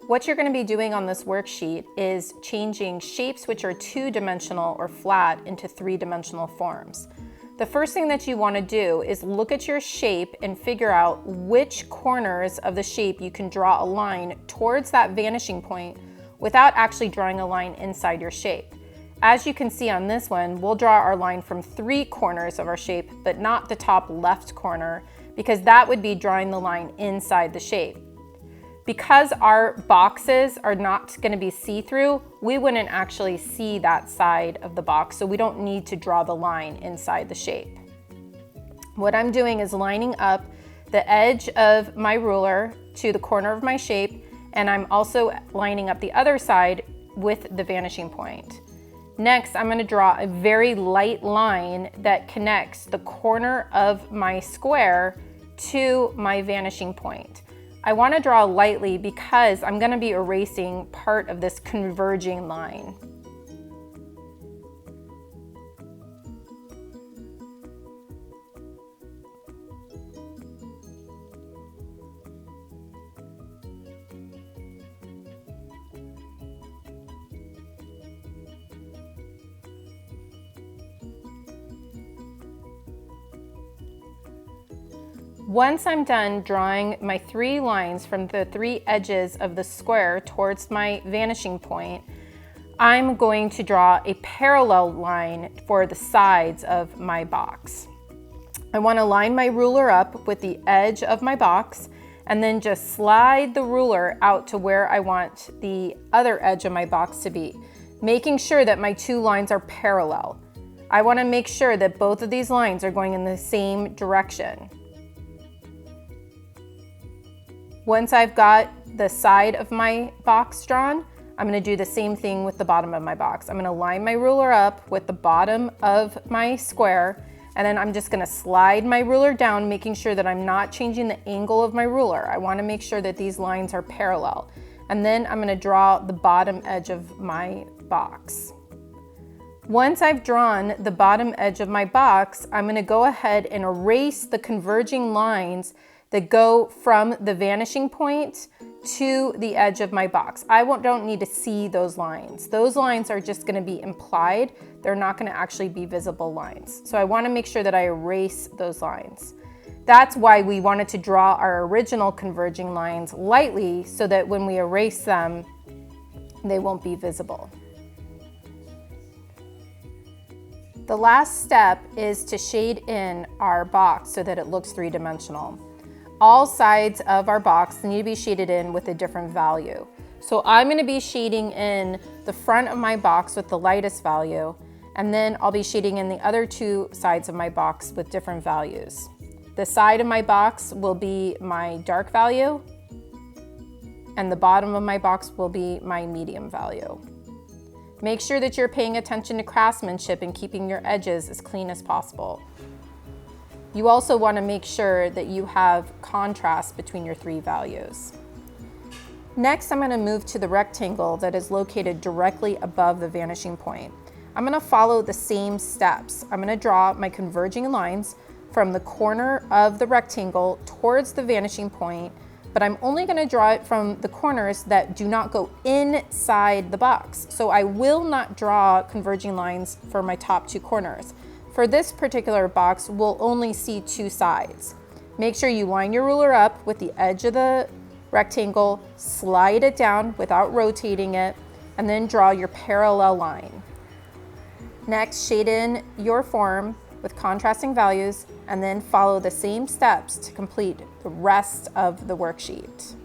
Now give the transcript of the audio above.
What you're going to be doing on this worksheet is changing shapes which are two-dimensional or flat into three-dimensional forms. The first thing that you want to do is look at your shape and figure out which corners of the shape you can draw a line towards that vanishing point without actually drawing a line inside your shape. As you can see on this one, we'll draw our line from 3 corners of our shape, but not the top left corner, because that would be drawing the line inside the shape. Because our boxes are not going to be see-through, we wouldn't actually see that side of the box, so we don't need to draw the line inside the shape. What I'm doing is lining up the edge of my ruler to the corner of my shape, and I'm also lining up the other side with the vanishing point. Next, I'm going to draw a very light line that connects the corner of my square to my vanishing point. I want to draw lightly because I'm going to be erasing part of this converging line. Once I'm done drawing my 3 lines from the 3 edges of the square towards my vanishing point, I'm going to draw a parallel line for the sides of my box. I want to line my ruler up with the edge of my box and then just slide the ruler out to where I want the other edge of my box to be, making sure that my 2 lines are parallel. I want to make sure that both of these lines are going in the same direction. Once I've got the side of my box drawn, I'm going to do the same thing with the bottom of my box. I'm going to line my ruler up with the bottom of my square, and then I'm just going to slide my ruler down, making sure that I'm not changing the angle of my ruler. I want to make sure that these lines are parallel. And then I'm going to draw the bottom edge of my box. Once I've drawn the bottom edge of my box, I'm going to go ahead and erase the converging lines that go from the vanishing point to the edge of my box. I don't need to see those lines. Those lines are just going to be implied. They're not going to actually be visible lines. So I want to make sure that I erase those lines. That's why we wanted to draw our original converging lines lightly so that when we erase them, they won't be visible. The last step is to shade in our box so that it looks three-dimensional. All sides of our box need to be shaded in with a different value. So I'm going to be shading in the front of my box with the lightest value, and then I'll be shading in the other 2 sides of my box with different values. The side of my box will be my dark value, and the bottom of my box will be my medium value. Make sure that you're paying attention to craftsmanship and keeping your edges as clean as possible. You also want to make sure that you have contrast between your 3 values. Next, I'm going to move to the rectangle that is located directly above the vanishing point. I'm going to follow the same steps. I'm going to draw my converging lines from the corner of the rectangle towards the vanishing point, but I'm only going to draw it from the corners that do not go inside the box. So I will not draw converging lines for my top 2 corners. For this particular box, we'll only see 2 sides. Make sure you line your ruler up with the edge of the rectangle, slide it down without rotating it, and then draw your parallel line. Next, shade in your form with contrasting values, and then follow the same steps to complete the rest of the worksheet.